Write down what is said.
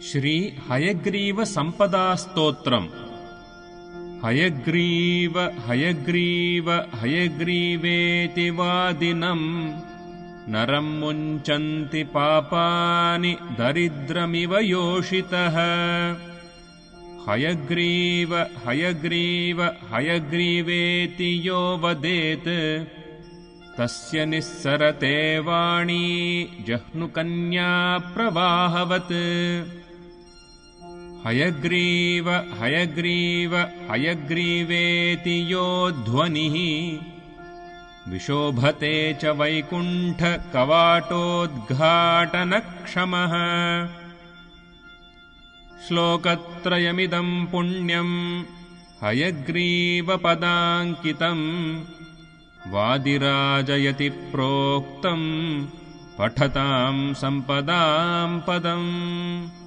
श्री हयग्रीव संपदास्तोत्रम्। हयग्रीव हयग्रीव हयग्रीवेति वादिनम् नरं मुञ्चन्ति पापानि दरिद्रमिव योषितः। हयग्रीव हयग्रीव हयग्रीवेति यो वदेत् तस्य निस्सरते वाणी जह्नुकन्या प्रवाहवत्। हयग्रीव हयग्रीव हयग्रीवेति यो ध्वनिः विशोभते च वैकुण्ठकवाटोद्घाटनक्षमः। श्लोकत्रयमिदम् पुण्यम् हयग्रीवपदाङ्कितम् वादिराजयति प्रोक्तम् पठताम् सम्पदाम् पदम्।